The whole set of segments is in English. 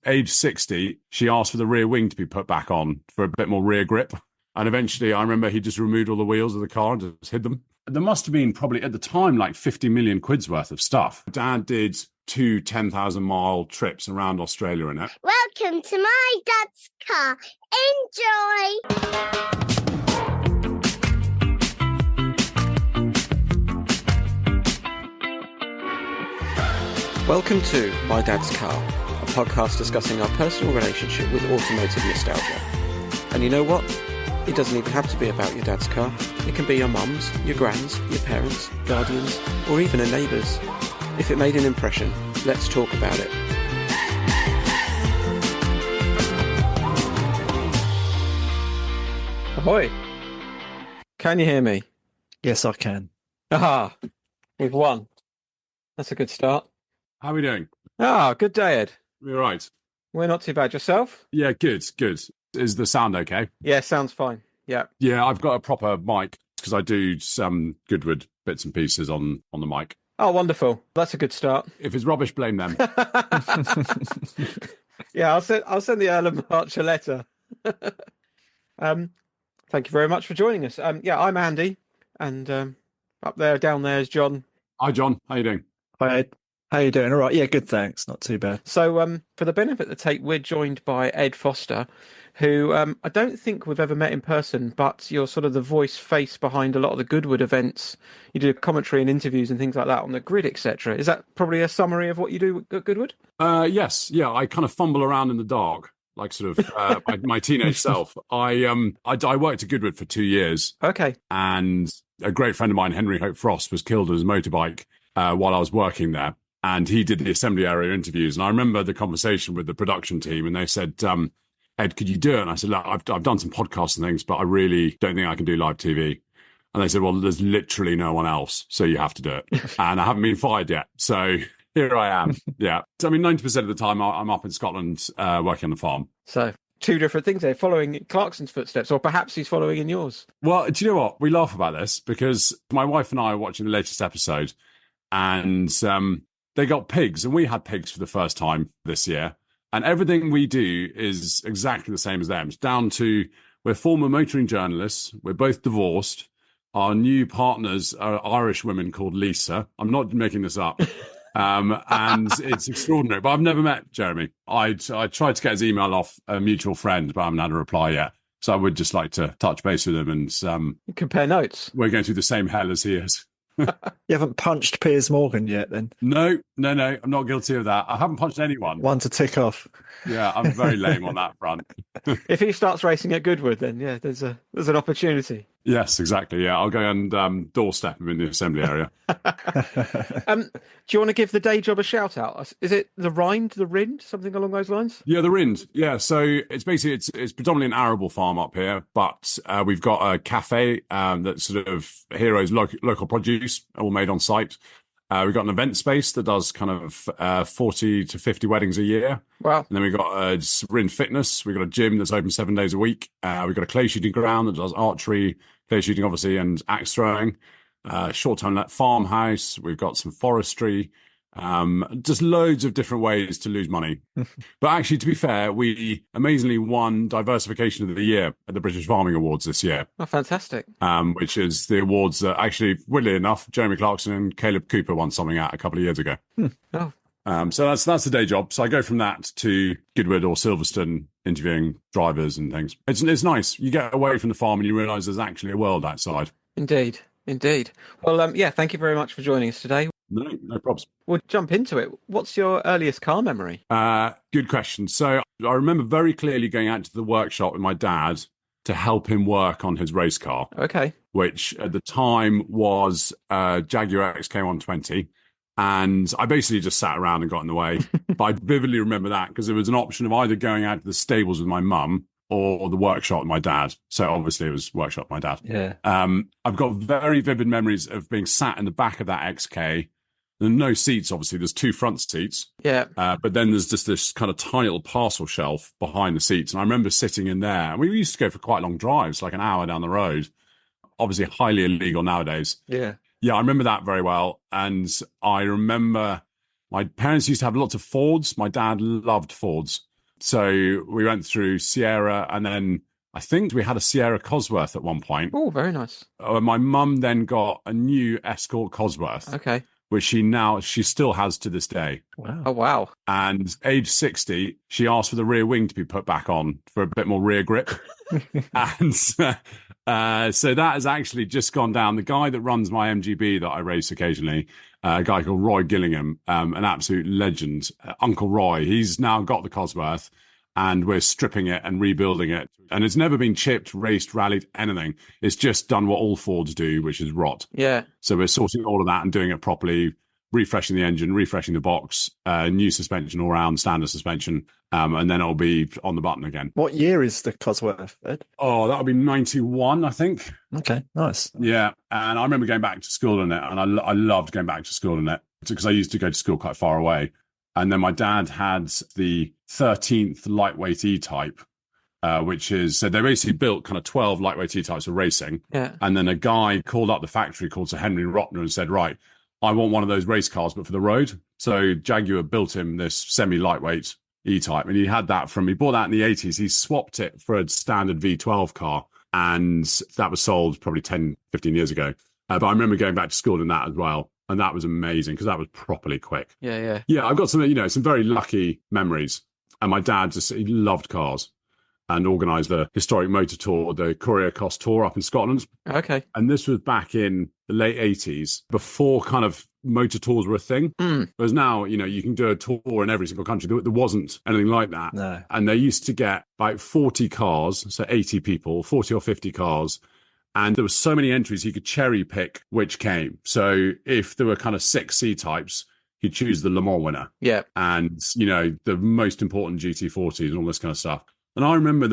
age 60, she asked for the rear wing to be put back on for a bit more rear grip. And eventually, I remember he just removed all the wheels of the car and just hid them. There must have been probably at the time like 50 million quid's worth of stuff. Dad did 2 10,000-mile trips around Australia in it. Welcome to my dad's car. Enjoy! Welcome to My Dad's Car, a podcast discussing our personal relationship with automotive nostalgia. And you know what? It doesn't even have to be about your dad's car. It can be your mum's, your grand's, your parents', guardians, or even a neighbour's. If it made an impression, let's talk about it. Ahoy! Can you hear me? Yes, I can. Aha! We've won. That's a good start. How are we doing? Good day, Ed. You're right. We're not too bad. Yourself? Yeah, good. Is the sound okay? Yeah, sounds fine. Yeah. Yeah, I've got a proper mic because I do some Goodwood bits and pieces on the mic. Oh, wonderful. That's a good start. If it's rubbish, blame them. Yeah, I'll send the Earl of March a letter. Thank you very much for joining us. Yeah, I'm Andy, and up there, down there is John. Hi, John. How you doing? Hi, Ed. How you doing? All right. Yeah, good, thanks. Not too bad. So, for the benefit of the tape, we're joined by Ed Foster, who I don't think we've ever met in person, but you're sort of the voice face behind a lot of the Goodwood events. You do commentary and interviews and things like that on the grid, etc. Is that probably a summary of what you do at Goodwood? Yes. Yeah, I kind of fumble around in the dark, like sort of my teenage self. I worked at Goodwood for 2 years. Okay. And a great friend of mine, Henry Hope Frost, was killed on his motorbike while I was working there. And he did the assembly area interviews. And I remember the conversation with the production team, and they said, Ed, could you do it? And I said, look, I've done some podcasts and things, but I really don't think I can do live TV. And they said, well, there's literally no one else, so you have to do it. And I haven't been fired yet. So here I am. Yeah. So, I mean, 90% of the time I'm up in Scotland working on the farm. So 2 different things there, following Clarkson's footsteps, or perhaps he's following in yours. Well, do you know what? We laugh about this because my wife and I are watching the latest episode, and they got pigs, and we had pigs for the first time this year. And everything we do is exactly the same as them. It's down to we're former motoring journalists. We're both divorced. Our new partners are Irish women called Lisa. I'm not making this up. And it's extraordinary. But I've never met Jeremy. I tried to get his email off a mutual friend, but I haven't had a reply yet. So I would just like to touch base with him and compare notes. We're going through the same hell as he is. You haven't punched Piers Morgan yet, then? No. I'm not guilty of that. I haven't punched anyone. One to tick off. Yeah, I'm very lame on that front. If he starts racing at Goodwood, then yeah, there's an opportunity. Yes, exactly. Yeah, I'll go and doorstep him in the assembly area. Do you want to give the day job a shout out? Is it the Rhynd, something along those lines? Yeah, the Rhynd. Yeah, so it's basically it's predominantly an arable farm up here, but we've got a cafe that sort of heroes local produce, all made on site. We've got an event space that does kind of 40 to 50 weddings a year. Wow. And then we've got Rhynd Fitness. We've got a gym that's open 7 days a week. We've got a clay shooting ground that does archery, clay shooting, obviously, and axe throwing. Short-term farmhouse. We've got some forestry. Just loads of different ways to lose money. But actually, to be fair, we amazingly won Diversification of the Year at the British Farming Awards this year. Oh, fantastic. Which is the awards that actually, weirdly enough, Jeremy Clarkson and Caleb Cooper won something at a couple of years ago. Oh. So that's the day job. So I go from that to Goodwood or Silverstone interviewing drivers and things. It's nice. You get away from the farm and you realise there's actually a world outside. Indeed. Well, yeah, thank you very much for joining us today. No problems. We'll jump into it. What's your earliest car memory? Good question. So I remember very clearly going out to the workshop with my dad to help him work on his race car. Okay. Which at the time was Jaguar XK120. And I basically just sat around and got in the way. But I vividly remember that because there was an option of either going out to the stables with my mum or the workshop with my dad. So obviously it was workshop with my dad. Yeah. I've got very vivid memories of being sat in the back of that XK. There are no seats, obviously. There's 2 front seats. Yeah. But then there's just this kind of tiny little parcel shelf behind the seats. And I remember sitting in there. And we used to go for quite long drives, like an hour down the road. Obviously highly illegal nowadays. Yeah. Yeah, I remember that very well. And I remember my parents used to have lots of Fords. My dad loved Fords. So we went through Sierra, and then I think we had a Sierra Cosworth at one point. Oh, very nice. My mum then got a new Escort Cosworth, Okay. which she still has to this day. Wow. Oh, wow. And age 60, she asked for the rear wing to be put back on for a bit more rear grip. And so that has actually just gone down. The guy that runs my MGB that I race occasionally, a guy called Roy Gillingham, an absolute legend, Uncle Roy, he's now got the Cosworth, and we're stripping it and rebuilding it. And it's never been chipped, raced, rallied, anything. It's just done what all Fords do, which is rot. Yeah. So we're sorting all of that and doing it properly, refreshing the engine, refreshing the box, new suspension all round, standard suspension, and then it'll be on the button again. What year is the Cosworth, Ed? Oh, that'll be 91, I think. Okay, nice. Yeah, and I remember going back to school in it, and I loved going back to school in it, because I used to go to school quite far away. And then my dad had the 13th lightweight E-Type, which is, so they basically built kind of 12 lightweight E-Types for racing. Yeah. And then a guy called up the factory called Sir Henry Rotner and said, right, I want one of those race cars, but for the road. So Jaguar built him this semi-lightweight E-Type, and he had that he bought that in the 80s. He swapped it for a standard V12 car, and that was sold probably 10, 15 years ago. But I remember going back to school in that as well. And that was amazing because that was properly quick. Yeah. Yeah, I've got some very lucky memories. And my dad he loved cars and organised the historic motor tour, the Courier Cost Tour up in Scotland. Okay. And this was back in the late 80s, before kind of motor tours were a thing. Whereas now, you can do a tour in every single country. There wasn't anything like that. No. And they used to get like 40 cars, so 80 people, 40 or 50 cars. And there were so many entries, he could cherry pick which came. So if there were kind of 6 C-types, he'd choose the Le Mans winner. Yeah. And, the most important GT40s and all this kind of stuff. And I remember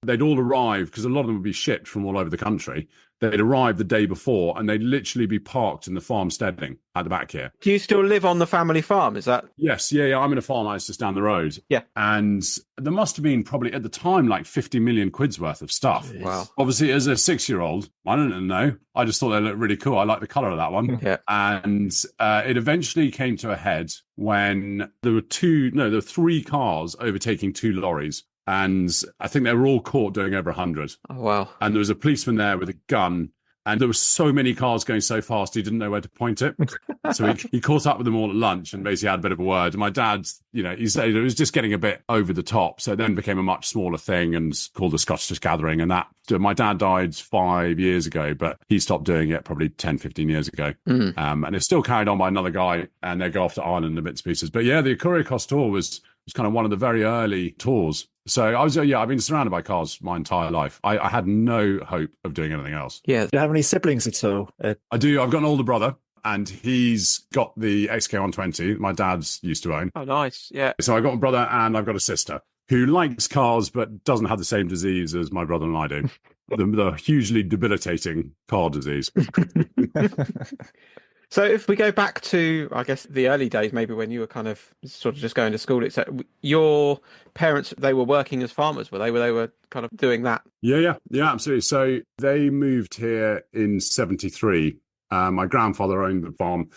they'd all arrive, because a lot of them would be shipped from all over the country. They'd arrive the day before, and they'd literally be parked in the farm steading at the back here. Do you still live on the family farm? Is that? Yes, yeah. I'm in a farmhouse just down the road. Yeah. And there must have been probably at the time like 50 million quid's worth of stuff. Wow. Obviously, as a 6-year-old, I don't know. I just thought they looked really cool. I like the colour of that one. Yeah. And it eventually came to a head when there were 3 cars overtaking 2 lorries. And I think they were all caught doing over 100. Oh, wow. And there was a policeman there with a gun. And there were so many cars going so fast, he didn't know where to point it. So he caught up with them all at lunch and basically had a bit of a word. And my dad, he said it was just getting a bit over the top. So it then became a much smaller thing and called the Scottish Gathering. And that, my dad died 5 years ago, but he stopped doing it probably 10, 15 years ago. And it's still carried on by another guy, and they go off to Ireland in bits and pieces. But yeah, the Courier Cost Tour was kind of one of the very early tours. So I've been surrounded by cars my entire life. I had no hope of doing anything else. Yeah. Do you have any siblings at all, Ed? I do. I've got an older brother, and he's got the XK120 my dad's used to own. Oh, nice. Yeah. So I've got a brother and I've got a sister who likes cars but doesn't have the same disease as my brother and I do. the hugely debilitating car disease. So if we go back to, I guess, the early days, maybe when you were kind of sort of just going to school, your parents, they were working as farmers, were they? They were kind of doing that? Yeah, absolutely. So they moved here in 73. My grandfather owned the farm.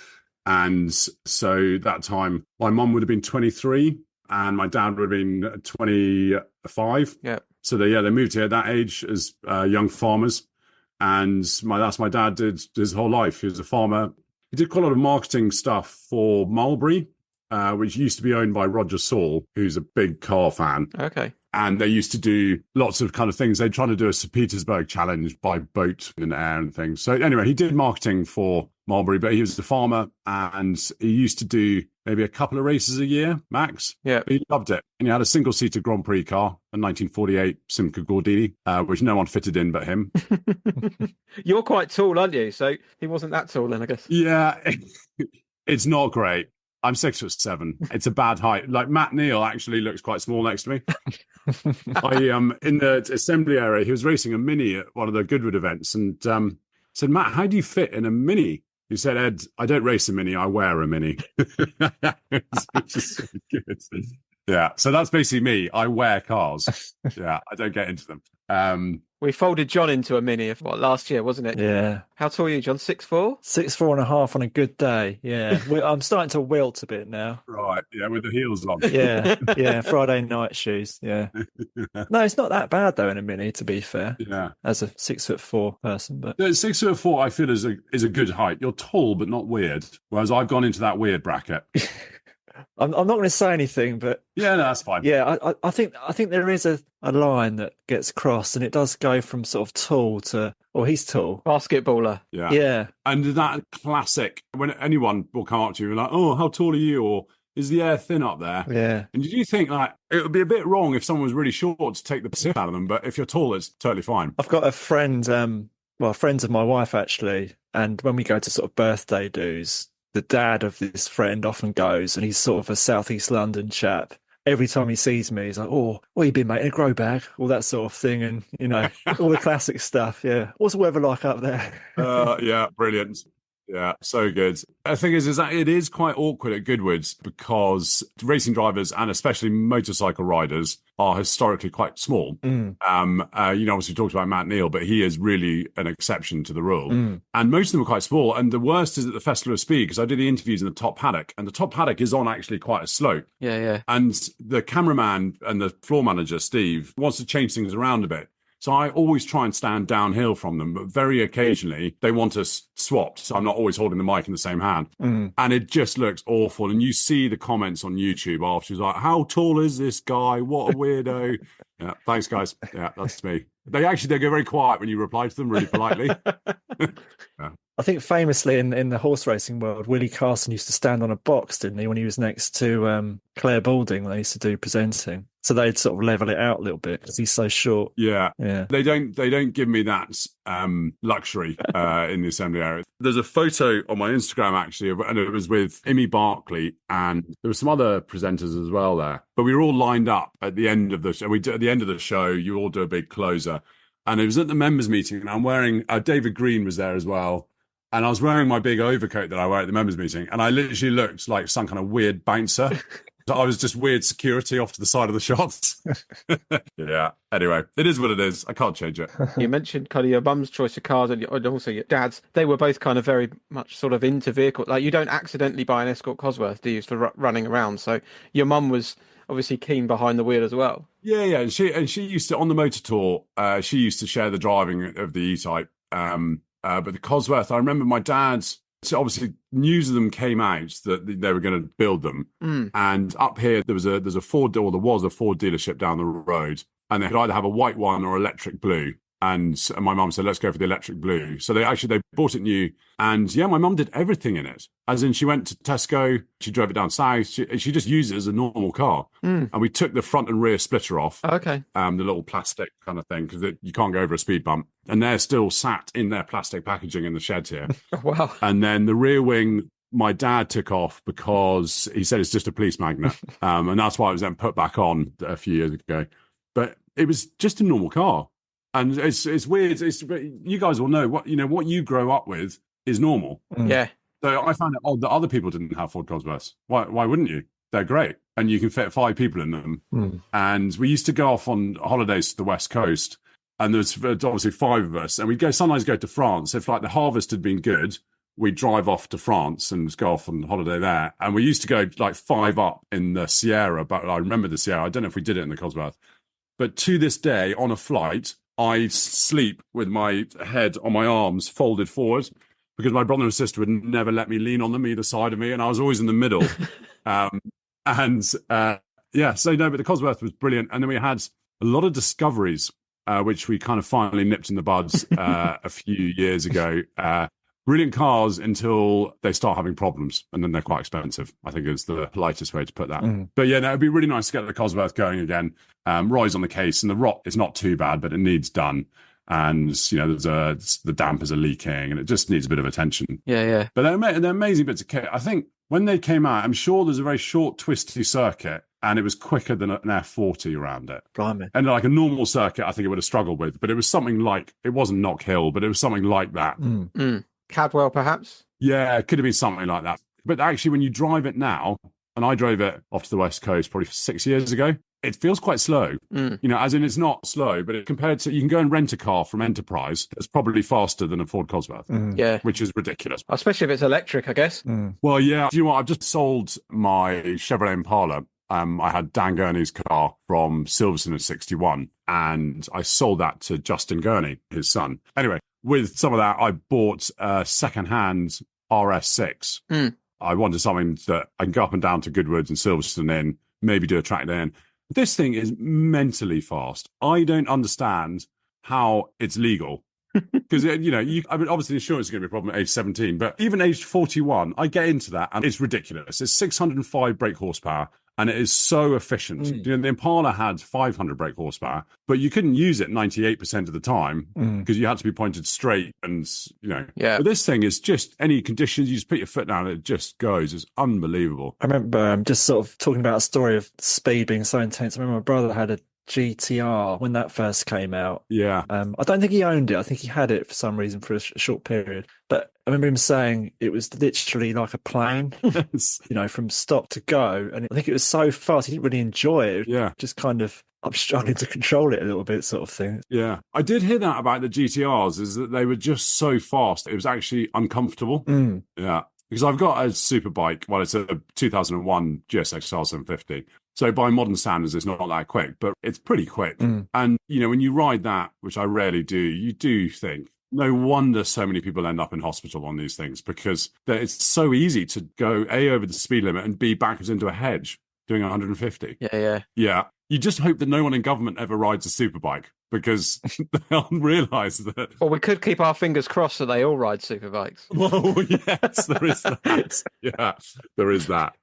And so that time, my mum would have been 23 and my dad would have been 25. Yeah. So they moved here at that age as young farmers. And that's my dad did his whole life. He was a farmer. He did quite a lot of marketing stuff for Mulberry, which used to be owned by Roger Saul, who's a big car fan. Okay. And they used to do lots of kind of things. They tried to do a St. Petersburg challenge by boat in the air and things. So anyway, he did marketing for Mulberry, but he was a farmer and he used to do maybe a couple of races a year, max. Yeah. But he loved it. And he had a single-seater Grand Prix car, a 1948 Simca Gordini, which no one fitted in but him. You're quite tall, aren't you? So he wasn't that tall then, I guess. Yeah, it's not great. I'm 6'7". It's a bad height. Like Matt Neal actually looks quite small next to me. In the assembly area, he was racing a Mini at one of the Goodwood events, and said, "Matt, how do you fit in a Mini?" He said, "Ed, I don't race a Mini, I wear a Mini." Which is so good. Yeah, so that's basically me. I wear cars. Yeah, I don't get into them. We folded John into a Mini last year, wasn't it? Yeah. How tall are you, John? 6'4"? 6'4.5" on a good day. Yeah. I'm starting to wilt a bit now. Right, yeah, with the heels on. Yeah. Yeah. Friday night shoes. Yeah. No, it's not that bad though in a Mini, to be fair. Yeah. As a 6'4" person, but 6'4", I feel is a good height. You're tall but not weird. Whereas I've gone into that weird bracket. I'm not going to say anything, but Yeah, no, that's fine. yeah, I think there is a line that gets crossed, and it does go from sort of tall to, oh, he's tall. Basketballer. Yeah. Yeah. And that classic, when anyone will come up to you and like, oh, how tall are you? Or is the air thin up there? Yeah. And did you think like it would be a bit wrong if someone was really short to take the piss out of them? But if you're tall, it's totally fine. I've got a friend, friends of my wife actually, and when we go to sort of birthday do's, the dad of this friend often goes, and he's sort of a Southeast London chap. Every time he sees me, he's like, oh, what you been, mate? In a grow bag? All that sort of thing. And, all the classic stuff. Yeah. What's the weather like up there? Yeah, brilliant. Yeah, so good. The thing is that it is quite awkward at Goodwood's because racing drivers and especially motorcycle riders are historically quite small. Obviously we talked about Matt Neal, but he is really an exception to the rule. And most of them are quite small. And the worst is at the Festival of Speed, because I did the interviews in the top paddock, and the top paddock is on actually quite a slope. Yeah. And the cameraman and the floor manager, Steve, wants to change things around a bit. So I always try and stand downhill from them, but very occasionally they want us swapped. So I'm not always holding the mic in the same hand. And it just looks awful. And you see the comments on YouTube afterwards, like, how tall is this guy? What a weirdo. Yeah, thanks, guys. Yeah, that's me. They go very quiet when you reply to them really politely. Yeah. I think famously in the horse racing world, Willie Carson used to stand on a box, didn't he, when he was next to Claire Balding when they used to do presenting. So they'd sort of level it out a little bit because he's so short. Yeah. They don't give me that luxury in the assembly area. There's a photo on my Instagram actually, and it was with Amy Barkley, and there were some other presenters as well there. But we were all lined up at the end of the show. At the end of the show, you all do a big closer, and it was at the members meeting, and I'm wearing David Green was there as well. And I was wearing my big overcoat that I wear at the members meeting, and I literally looked like some kind of weird bouncer. I was just weird security off to the side of the shots. Yeah. Anyway, it is what it is. I can't change it. You mentioned kind of your mum's choice of cars and also your dad's. They were both kind of very much sort of into vehicles. Like you don't accidentally buy an Escort Cosworth, do you, for running around? So your mum was obviously keen behind the wheel as well. Yeah. And she used to, on the motor tour, she used to share the driving of the E-Type. But the Cosworth, I remember my dad, so obviously news of them came out that they were going to build them. And up here, there was a Ford, or there was a Ford dealership down the road, and they could either have a white one or electric blue. And my mum said, let's go for the electric blue. So they bought it new. And yeah, my mum did everything in it. As in, she went to Tesco, she drove it down south. She just used it as a normal car. And we took the front and rear splitter off. Okay. The little plastic kind of thing, because you can't go over a speed bump. And they're still sat in their plastic packaging in the shed here. Wow. And then the rear wing, my dad took off because he said it's just a police magnet. And that's why it was then put back on a few years ago. But it was just a normal car. And it's weird. You guys will know what you grow up with is normal. Yeah. So I found it odd that other people didn't have Ford Cosworths. Why wouldn't you? They're great, and you can fit 5 people in them. And we used to go off on holidays to the West Coast, and there's obviously 5 of us, and we'd sometimes go to France. If like the harvest had been good, we'd drive off to France and go off on holiday there. And we used to go like 5 up in the Sierra, but I remember the Sierra. I don't know if we did it in the Cosworth, but to this day on a flight, I sleep with my head on my arms folded forward because my brother and sister would never let me lean on them either side of me, and I was always in the middle. So no, but the Cosworth was brilliant. And then we had a lot of discoveries, which we kind of finally nipped in the buds a few years ago. Brilliant cars until they start having problems, and then they're quite expensive, I think is the politest way to put that. But yeah, no, it'd be really nice to get the Cosworth going again. Roy's on the case, and the rot is not too bad, but it needs done. And, the dampers are leaking, and it just needs a bit of attention. Yeah. But they're amazing bits of kit. I think when they came out, I'm sure there's a very short, twisty circuit, and it was quicker than an F40 around it. Blimey. And like a normal circuit, I think it would have struggled with, but it was something like, it wasn't Knock Hill, but it was something like that. Cadwell, perhaps? Yeah, it could have been something like that. But actually, when you drive it now, and I drove it off to the West Coast probably 6 years ago, it feels quite slow. As in it's not slow, but compared to, you can go and rent a car from Enterprise that's probably faster than a Ford Cosworth. Yeah. Which is ridiculous. Especially if it's electric, I guess. Well, yeah. Do you know what? I've just sold my Chevrolet Impala. I had Dan Gurney's car from Silverstone at 61, and I sold that to Justin Gurney, his son. Anyway, with some of that, I bought a second-hand RS6. I wanted something that I can go up and down to Goodwood and Silverstone in, maybe do a track day in. This thing is mentally fast. I don't understand how it's legal. Because, obviously insurance is going to be a problem at age 17, but even age 41, I get into that and it's ridiculous. It's 605 brake horsepower and it is so efficient. The Impala had 500 brake horsepower, but you couldn't use it 98% of the time because you had to be pointed straight and, Yeah. But this thing is just any conditions, you just put your foot down and it just goes. It's unbelievable. I remember just sort of talking about a story of speed being so intense. I remember my brother had a GTR when that first came out. Yeah. I don't think he owned it. I think he had it for some reason for a short period. But I remember him saying it was literally like a plane, from stop to go. And I think it was so fast, he didn't really enjoy it. Yeah. Just kind of, I'm struggling to control it a little bit sort of thing. Yeah. I did hear that about the GTRs, is that they were just so fast. It was actually uncomfortable. Yeah. Because I've got a super bike. Well, it's a 2001 GSX R750. So by modern standards, it's not that quick, but it's pretty quick. And, when you ride that, which I rarely do, you do think, no wonder so many people end up in hospital on these things, because it's so easy to go A, over the speed limit, and B, backwards into a hedge doing 150. Yeah. You just hope that no one in government ever rides a superbike, because they'll realise that... Well, we could keep our fingers crossed that they all ride superbikes. Well, yes, there is that. Yeah, there is that.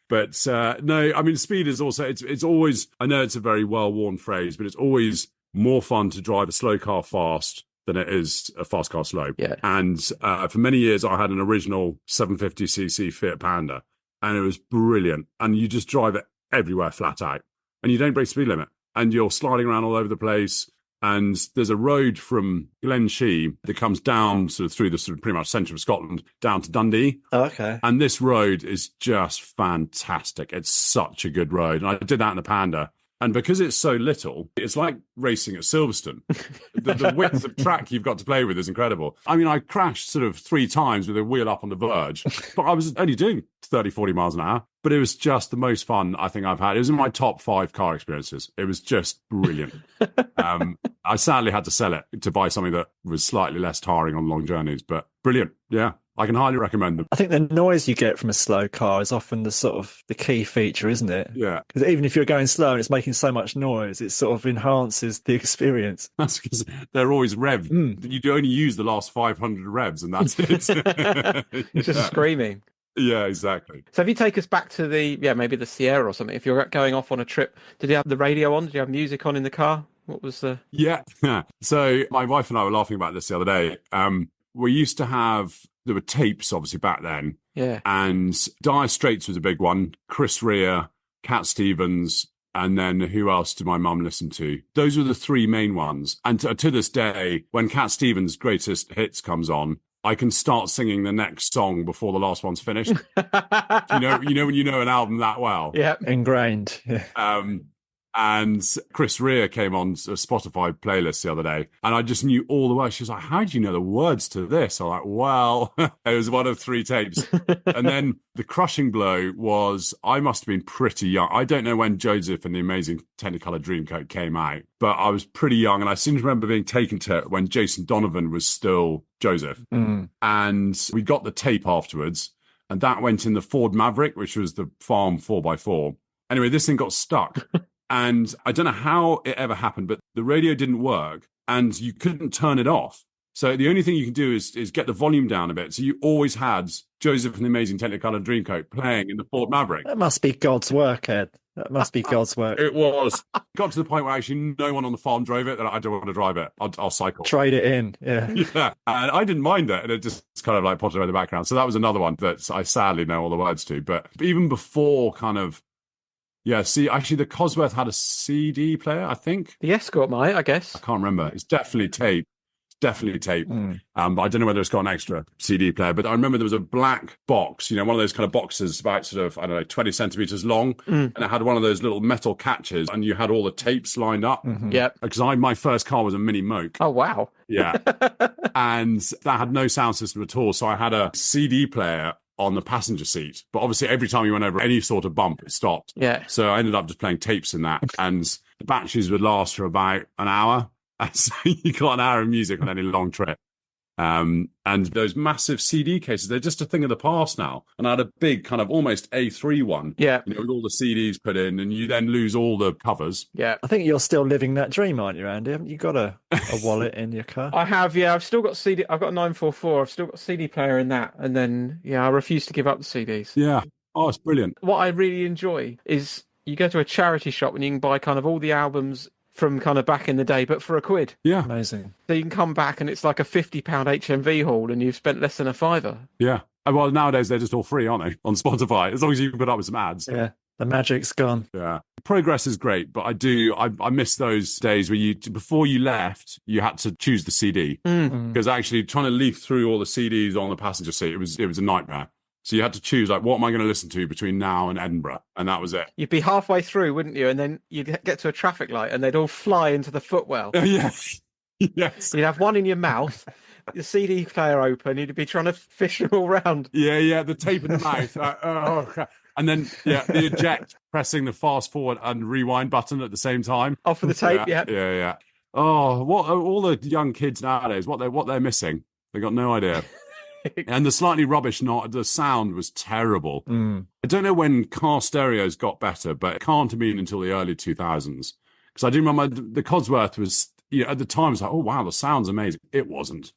But no, I mean, speed is also, it's always, I know it's a very well-worn phrase, but it's always more fun to drive a slow car fast than it is a fast car slow. Yeah. And for many years, I had an original 750cc Fiat Panda, and it was brilliant. And you just drive it everywhere flat out, and you don't break speed limit, and you're sliding around all over the place. And there's a road from Glenshee that comes down sort of through the sort of pretty much centre of Scotland down to Dundee. Oh, okay. And this road is just fantastic. It's such a good road. And I did that in the Panda. And because it's so little, it's like racing at Silverstone. The width of track you've got to play with is incredible. I mean, I crashed sort of 3 times with a wheel up on the verge, but I was only doing 30, 40 miles an hour. But it was just the most fun I think I've had. It was in my top 5 car experiences. It was just brilliant. I sadly had to sell it to buy something that was slightly less tiring on long journeys, but brilliant. Yeah. I can highly recommend them. I think the noise you get from a slow car is often the key feature, isn't it? Yeah. Because even if you're going slow and it's making so much noise, it sort of enhances the experience. That's because they're always revved. You do only use the last 500 revs, and that's it. You're just screaming. Yeah, exactly. So if you take us back to maybe the Sierra or something, if you're going off on a trip, did you have the radio on? Did you have music on in the car? What was the... Yeah. So my wife and I were laughing about this the other day. We used to have... There were tapes, obviously, back then. Yeah. And Dire Straits was a big one. Chris Rea, Cat Stevens, and then who else did my mum listen to? Those were the 3 main ones. And to this day, when Cat Stevens' greatest hits comes on, I can start singing the next song before the last one's finished. When you know an album that well. Yeah. Ingrained. Yeah. And Chris Rea came on a Spotify playlist the other day, and I just knew all the words. She was like, how do you know the words to this? I'm like, well, it was one of 3 tapes. And then the crushing blow was, I must have been pretty young. I don't know when Joseph and the Amazing Technicolor Dreamcoat came out, but I was pretty young, and I seem to remember being taken to it when Jason Donovan was still Joseph. And we got the tape afterwards, and that went in the Ford Maverick, which was the farm 4x4. Anyway, this thing got stuck. And I don't know how it ever happened, but the radio didn't work and you couldn't turn it off. So the only thing you can do is get the volume down a bit. So you always had Joseph and the Amazing Technicolor Dreamcoat playing in the Ford Maverick. That must be God's work, Ed. That must be God's work. It was. Got to the point where actually no one on the farm drove it. That I don't want to drive it. I'll cycle. Trade it in. Yeah. Yeah. And I didn't mind it. And it just kind of like potted away in the background. So that was another one that I sadly know all the words to. But even before kind of... Yeah, see, actually, the Cosworth had a CD player, I think. The Escort might, I guess. I can't remember. It's definitely tape. definitely tape. But I don't know whether it's got an extra CD player. But I remember there was a black box, one of those kind of boxes about sort of, I don't know, 20 centimeters long. And it had one of those little metal catches and you had all the tapes lined up. Yep. Because my first car was a Mini Moke. Oh, wow. Yeah. And that had no sound system at all. So I had a CD player on the passenger seat. But obviously every time you went over any sort of bump, it stopped. Yeah. So I ended up just playing tapes in that. And the batteries would last for about an hour. And so you got an hour of music on any long trip. And those massive CD cases, they're just a thing of the past now. And I had a big kind of almost A3 one. Yeah. With all the CDs put in, and you then lose all the covers. Yeah. I think you're still living that dream, aren't you, Andy? Haven't you got a wallet in your car? I have, yeah. I've still got CD. I've got a 944. I've still got a CD player in that. And then, I refuse to give up the CDs. Yeah. Oh, it's brilliant. What I really enjoy is you go to a charity shop and you can buy kind of all the albums from kind of back in the day, but for £1. Yeah. Amazing. So you can come back and it's like a £50 HMV haul and you've spent less than a £5. Yeah. Well, nowadays they're just all free, aren't they? On Spotify, as long as you can put up with some ads. Yeah. The magic's gone. Yeah. Progress is great, but I miss those days where before you left, you had to choose the CD. Because actually trying to leaf through all the CDs on the passenger seat, it was a nightmare. So you had to choose, what am I going to listen to between now and Edinburgh? And that was it. You'd be halfway through, wouldn't you? And then you'd get to a traffic light and they'd all fly into the footwell. Yes. Yes. You'd have one in your mouth, the CD player open, you'd be trying to fish them all round. Yeah, the tape in the mouth. And then, the eject, pressing the fast forward and rewind button at the same time. Off for the tape, yeah. Yeah. Oh, what all the young kids nowadays, what they're missing. They got no idea. And the slightly rubbish the sound was terrible. I don't know when car stereos got better, but it can't have been until the early 2000s. Because I do remember the Cosworth was, at the time, it was like, oh, wow, the sound's amazing. It wasn't.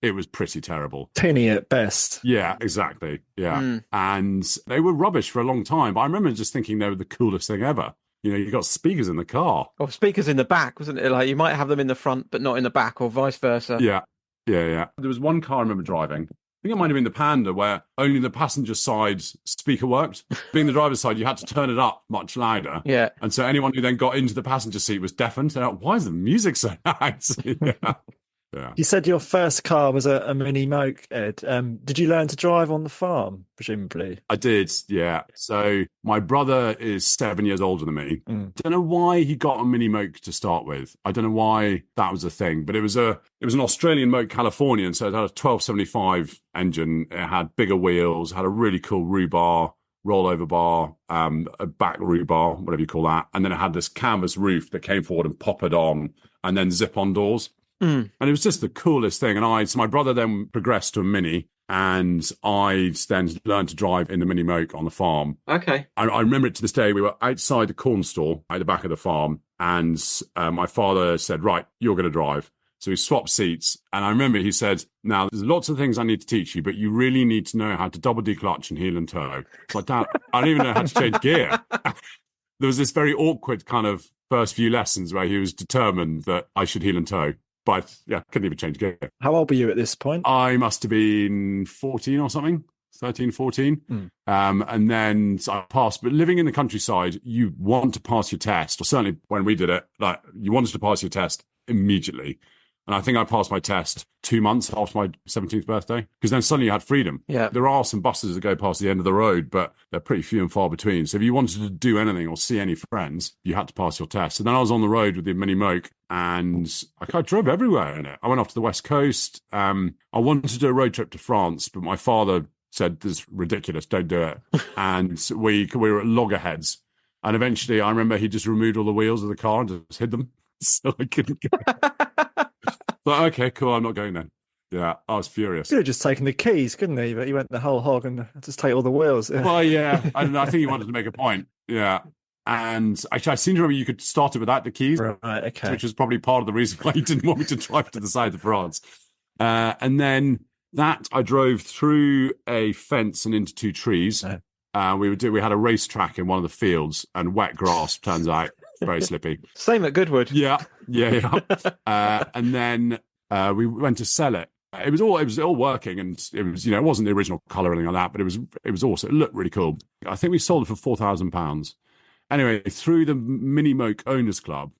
It was pretty terrible. Tinny at best. Yeah, exactly. Yeah. And they were rubbish for a long time. But I remember just thinking they were the coolest thing ever. You got speakers in the car. Or speakers in the back, wasn't it? Like you might have them in the front, but not in the back, or vice versa. Yeah. There was one car I remember driving. I think it might have been the Panda, where only the passenger side speaker worked. Being the driver's side, you had to turn it up much louder. Yeah. And so anyone who then got into the passenger seat was deafened. They're like, why is the music so loud? Yeah. You said your first car was a Mini Moke, Ed. Did you learn to drive on the farm, presumably? I did, yeah. So my brother is 7 years older than me. Don't know why he got a Mini Moke to start with. I don't know why that was a thing, but it was an Australian Moke Californian, so it had a 1275 engine. It had bigger wheels, had a really cool rhubar, rollover bar, a back rhubar, whatever you call that. And then it had this canvas roof that came forward and poppered on, and then zip-on doors. And it was just the coolest thing. And so my brother then progressed to a Mini, and I then learned to drive in the Mini Moke on the farm. Okay. I remember it to this day. We were outside the corn store at the back of the farm, and my father said, right, you're going to drive. So we swapped seats. And I remember he said, now, there's lots of things I need to teach you, but you really need to know how to double declutch and heel and toe. It's like, Dad, I don't even know how to change gear. There was this very awkward kind of first few lessons where he was determined that I should heel and toe. But couldn't even change gear. How old were you at this point? I must have been 14 or something, 13, 14. And then I passed. But living in the countryside, you want to pass your test. Or certainly when we did it, you wanted to pass your test immediately. And I think I passed my test 2 months after my 17th birthday, because then suddenly you had freedom. Yeah. There are some buses that go past the end of the road, but they're pretty few and far between. So if you wanted to do anything or see any friends, you had to pass your test. And then I was on the road with the Mini Moke, and I drove everywhere in it. I went off to the West Coast. I wanted to do a road trip to France, but my father said, this is ridiculous, don't do it. And we were at loggerheads. And eventually I remember he just removed all the wheels of the car and just hid them. So I couldn't go. But okay, cool, I'm not going then. Yeah, I was furious. Could have just taken the keys, couldn't he? But he went the whole hog and just take all the wheels. Yeah. Well, yeah, I think he wanted to make a point. Yeah. And actually, I seem to remember you could start it without the keys. Right, okay. Which was probably part of the reason why he didn't want me to drive to the side of France. And then I drove through a fence and into two trees. Oh. We had a racetrack in one of the fields, and wet grass, turns out. Very slippy. Same at Goodwood. Yeah. And then we went to sell it. It was all working, and it was, it wasn't the original colour or anything like that, but it was awesome. It looked really cool. I think we sold it for £4,000. Anyway, through the Mini Moke Owners Club,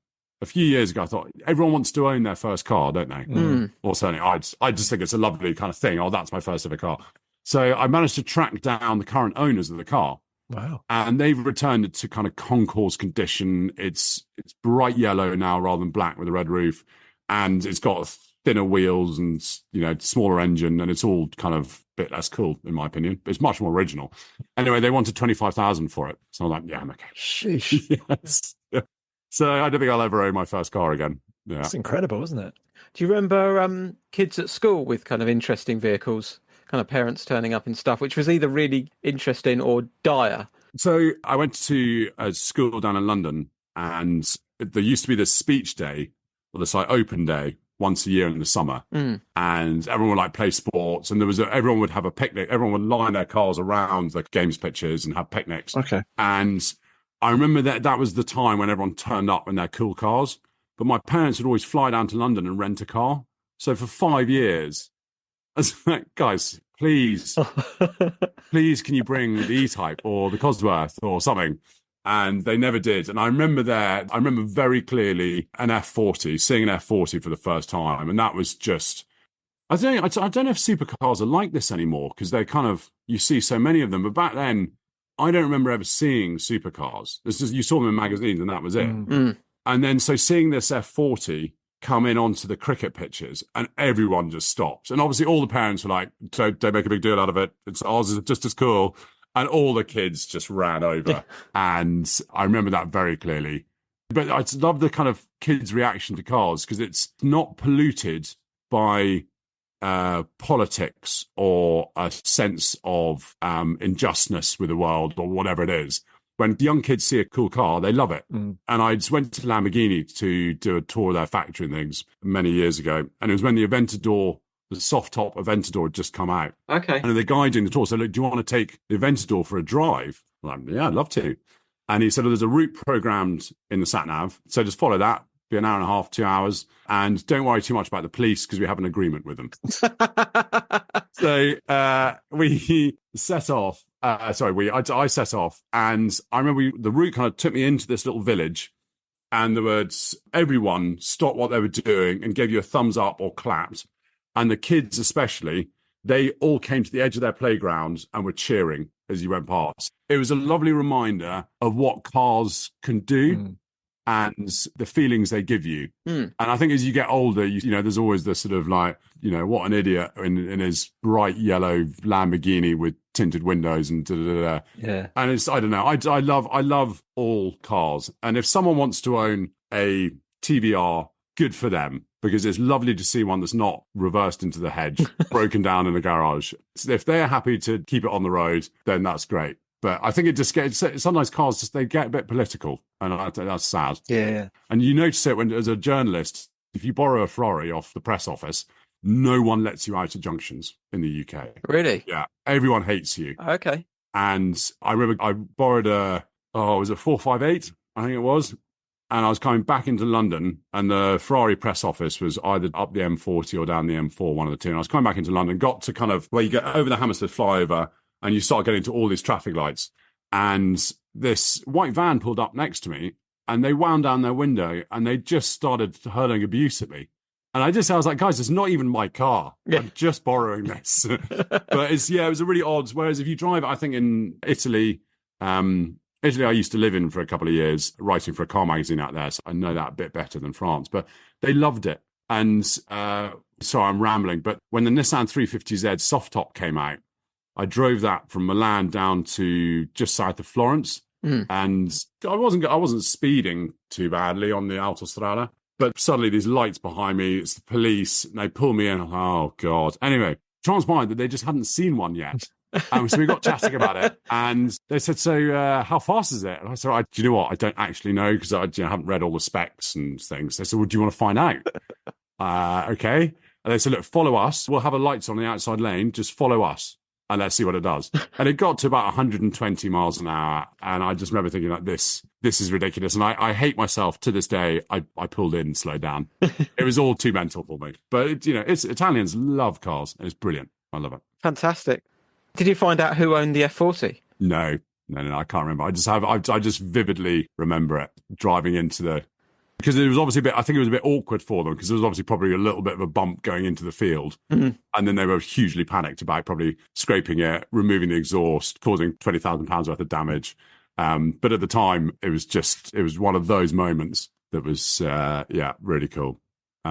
a few years ago, I thought everyone wants to own their first car, don't they? Mm. Or certainly, I just think it's a lovely kind of thing. Oh, that's my first ever car. So I managed to track down the current owners of the car. Wow. And they've returned it to kind of concourse condition. It's bright yellow now rather than black with a red roof. And it's got thinner wheels and, smaller engine. And it's all kind of a bit less cool, in my opinion. It's much more original. Anyway, they wanted 25,000 for it. So I'm like, yeah, I'm okay. Sheesh. Yes. So I don't think I'll ever own my first car again. Yeah. That's incredible, isn't it? Do you remember kids at school with kind of interesting vehicles, kind of parents turning up and stuff, which was either really interesting or dire? So I went to a school down in London, and there used to be this speech day, or this open day, once a year in the summer, and everyone would play sports, and everyone would have a picnic. Everyone would line their cars around the games pitches and have picnics. Okay. And I remember that was the time when everyone turned up in their cool cars. But my parents would always fly down to London and rent a car. So for 5 years, I was like, guys, please, can you bring the E-Type or the Cosworth or something? And they never did. And I remember very clearly an F40, seeing an F40 for the first time. And that was just, I don't know if supercars are like this anymore, because they kind of, you see so many of them. But back then, I don't remember ever seeing supercars. You saw them in magazines and that was it. Mm. And then so seeing this F40 come in onto the cricket pitches and everyone just stopped. And obviously all the parents were like, don't make a big deal out of it. Ours is just as cool. And all the kids just ran over. And I remember that very clearly. But I love the kind of kids' reaction to cars because it's not polluted by politics or a sense of injustice with the world or whatever it is. When young kids see a cool car, they love it. And I just went to Lamborghini to do a tour of their factory and things many years ago. And it was when the Aventador, the soft top Aventador had just come out. Okay. And the guy doing the tour said, look, do you want to take the Aventador for a drive? I'm like, yeah, I'd love to. And he said, there's a route programmed in the sat-nav. So just follow that. Be an hour and a half, 2 hours. And don't worry too much about the police because we have an agreement with them. So we set off. I set off, and I remember the route kind of took me into this little village, and everyone stopped what they were doing and gave you a thumbs up or clapped, and the kids especially, they all came to the edge of their playground and were cheering as you went past. It was a lovely reminder of what cars can do. And the feelings they give you. And I think as you get older, there's always this sort of what an idiot in his bright yellow Lamborghini with tinted windows and da-da-da-da. Yeah. And it's, I don't know, I love all cars. And if someone wants to own a TVR, good for them, because it's lovely to see one that's not reversed into the hedge, broken down in the garage. If they're happy to keep it on the road, then that's great. But I think it just gets, sometimes cars they get a bit political, and that's sad. Yeah. And you notice it when, as a journalist, if you borrow a Ferrari off the press office, no one lets you out at junctions in the UK. Really? Yeah. Everyone hates you. Okay. And I remember I borrowed was it 458? I think it was. And I was coming back into London, and the Ferrari press office was either up the M40 or down the M4, one of the two. And I was coming back into London, got to kind of where you get over the Hammersmith flyover, and you start getting to all these traffic lights. And this white van pulled up next to me, and they wound down their window, and they just started hurling abuse at me. And I was like, guys, it's not even my car. I'm just borrowing this. But it was a really odd. Whereas if you drive, I think in Italy, I used to live in for a couple of years, writing for a car magazine out there. So I know that a bit better than France, but they loved it. And sorry, I'm rambling, but when the Nissan 350Z soft top came out, I drove that from Milan down to just south of Florence. And I wasn't speeding too badly on the Autostrada, but suddenly these lights behind me, it's the police, and they pull me in. Oh God. Anyway, transpired that they just hadn't seen one yet. So we got chatting about it, and they said, so how fast is it? And I said, do you know what? I don't actually know, because I haven't read all the specs and things. They said, well, do you want to find out? Okay. And they said, look, follow us. We'll have a lights on the outside lane. Just follow us, and let's see what it does. And it got to about 120 miles an hour. And I just remember thinking, like, this is ridiculous. And I hate myself to this day. I pulled in and slowed down. It was all too mental for me. But, Italians love cars. And it's brilliant. I love it. Fantastic. Did you find out who owned the F40? No, I can't remember. I just vividly remember it, driving into because it was obviously I think it was a bit awkward for them because there was obviously probably a little bit of a bump going into the field. Mm-hmm. And then they were hugely panicked about probably scraping it, removing the exhaust, causing £20,000 worth of damage. But at the time, it was one of those moments that was, really cool.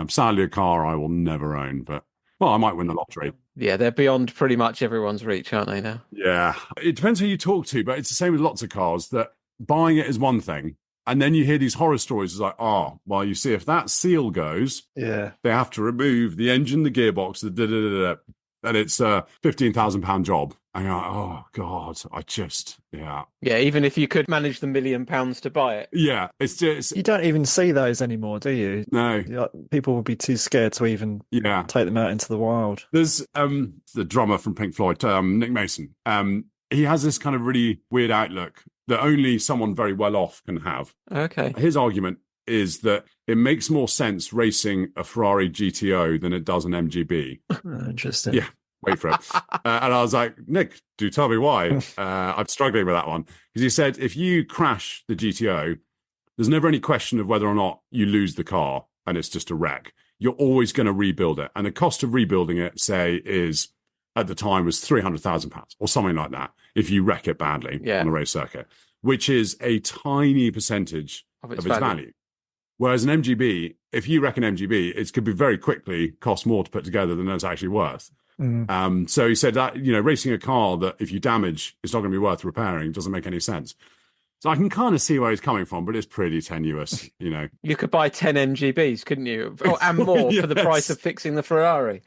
Sadly, a car I will never own, but, well, I might win the lottery. Yeah, they're beyond pretty much everyone's reach, aren't they now? Yeah. It depends who you talk to, but it's the same with lots of cars that buying it is one thing. And then you hear these horror stories. It's like, oh, well, you see, if that seal goes, Yeah. they have to remove the engine, the gearbox, the da-da-da-da, and it's a £15,000 job. And you're like, oh, God, yeah. Yeah, even if you could manage the £1 million to buy it. Yeah, it's just... You don't even see those anymore, do you? No. People will be too scared to even take them out into the wild. There's the drummer from Pink Floyd, Nick Mason. He has this kind of really weird outlook that only someone very well off can have. Okay. His argument is that it makes more sense racing a Ferrari GTO than it does an MGB. Interesting. Yeah, wait for it. And I was like, Nick, do tell me why. I'm struggling with that one. Because he said, if you crash the GTO, there's never any question of whether or not you lose the car and it's just a wreck. You're always going to rebuild it. And the cost of rebuilding it, say, is... at the time was £300,000 or something like that if you wreck it badly on a race circuit, which is a tiny percentage of its value. Whereas an MGB, if you wreck an MGB, it could be very quickly cost more to put together than it's actually worth. Mm. So he said that, racing a car that if you damage, it's not going to be worth repairing doesn't make any sense. So I can kind of see where he's coming from, but it's pretty tenuous, You could buy 10 MGBs, couldn't you? And more for the price of fixing the Ferrari.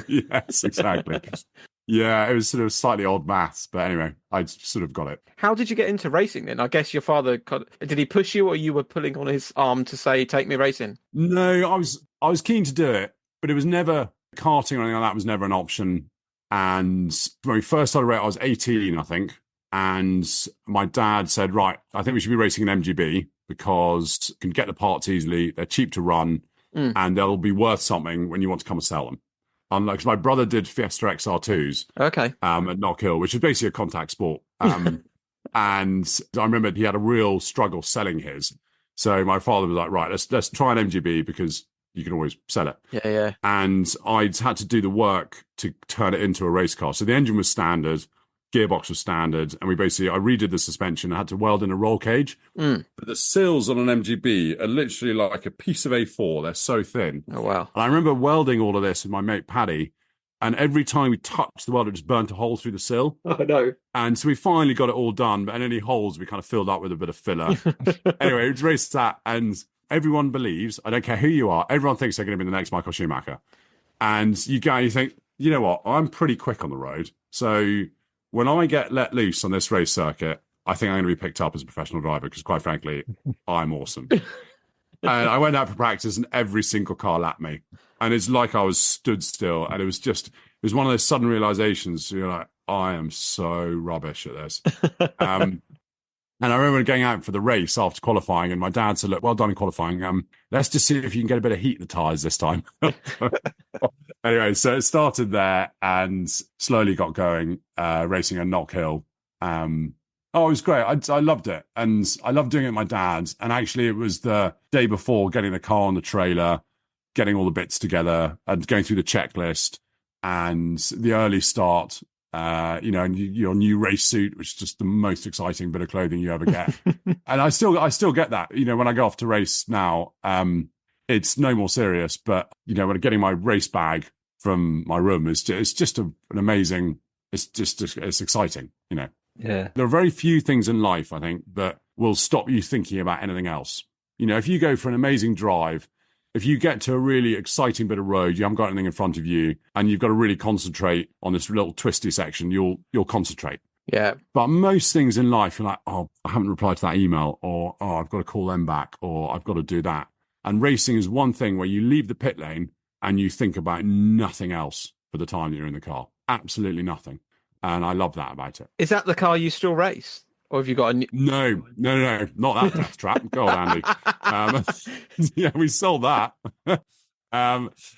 Yes, exactly. Yeah, it was sort of slightly odd maths, but anyway, I sort of got it. How did you get into racing then? I guess your father, did he push you or you were pulling on his arm to say, take me racing? No, I was keen to do it, but it was never, karting or anything like that was never an option. And when we first started racing, I was 18, I think. And my dad said, right, I think we should be racing an MGB because you can get the parts easily, they're cheap to run, and they'll be worth something when you want to come and sell them. Because my brother did Fiesta XR2s at Knock Hill, which is basically a contact sport. And I remember he had a real struggle selling his. So my father was like, right, let's try an MGB because you can always sell it. Yeah. And I'd had to do the work to turn it into a race car. So the engine was standard. Gearbox was standard, and I redid the suspension. I had to weld in a roll cage. But the sills on an MGB are literally like a piece of A4. They're so thin. Oh, wow. And I remember welding all of this with my mate Paddy, and every time we touched the weld, it just burnt a hole through the sill. Oh, no. And so we finally got it all done, but any holes we kind of filled up with a bit of filler. Anyway, we raced that, and everyone believes, I don't care who you are, everyone thinks they're going to be the next Michael Schumacher. And you think, you know what, I'm pretty quick on the road, so... when I get let loose on this race circuit, I think I'm going to be picked up as a professional driver because, quite frankly, I'm awesome. And I went out for practice and every single car lapped me. And it's like I was stood still. And it was one of those sudden realizations. You're like, I am so rubbish at this. And I remember going out for the race after qualifying and my dad said, look, well done in qualifying. Let's just see if you can get a bit of heat in the tyres this time. Anyway, so it started there and slowly got going, racing at Knock Hill. It was great. I loved it. And I loved doing it with my dad. And actually, it was the day before getting the car on the trailer, getting all the bits together and going through the checklist and the early start, and your new race suit, which is just the most exciting bit of clothing you ever get. And I still get that, when I go off to race now, it's no more serious, but when I'm getting my race bag from my room, it's just an amazing, it's exciting, Yeah. There are very few things in life, I think, that will stop you thinking about anything else. If you go for an amazing drive, if you get to a really exciting bit of road, you haven't got anything in front of you, and you've got to really concentrate on this little twisty section, you'll concentrate. Yeah. But most things in life, you're like, oh, I haven't replied to that email, or, oh, I've got to call them back, or I've got to do that. And racing is one thing where you leave the pit lane and you think about nothing else for the time that you're in the car. Absolutely nothing. And I love that about it. Is that the car you still race? Or have you got a new... No, not that death trap. Go on, Andy. Yeah, we sold that.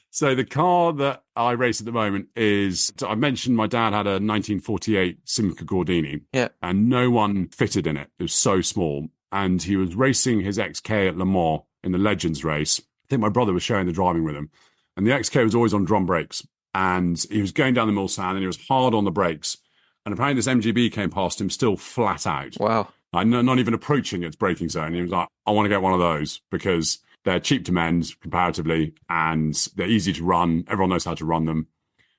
So the car that I race at the moment is, I mentioned my dad had a 1948 Simca Gordini. Yeah. And no one fitted in it. It was so small. And he was racing his XK at Le Mans in the Legends race. I think my brother was sharing the driving with him. And the XK was always on drum brakes. And he was going down the Mulsanne and he was hard on the brakes. And apparently this MGB came past him still flat out. Wow. Not even approaching its braking zone. He was like, I want to get one of those because they're cheap to mend comparatively and they're easy to run. Everyone knows how to run them.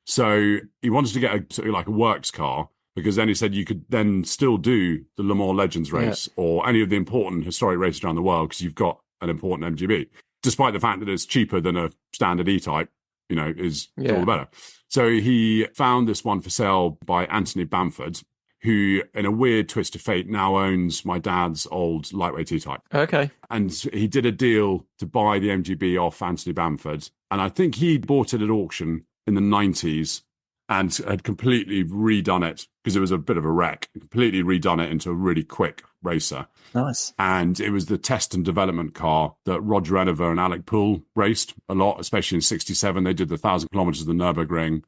So he wanted to get a sort of like a works car because then he said you could then still do the Le Mans Legends race or any of the important historic races around the world because you've got an important MGB. Despite the fact that it's cheaper than a standard E-Type, is all the better. So he found this one for sale by Anthony Bamford, who, in a weird twist of fate, now owns my dad's old lightweight E-Type. Okay. And he did a deal to buy the MGB off Anthony Bamford. And I think he bought it at auction in the 90s and had completely redone it because it was a bit of a wreck, completely redone it into a really quick racer. Nice. And it was the test and development car that Roger Enover and Alec Poole raced a lot, especially in 67. They did the 1,000 kilometers of the Nürburgring,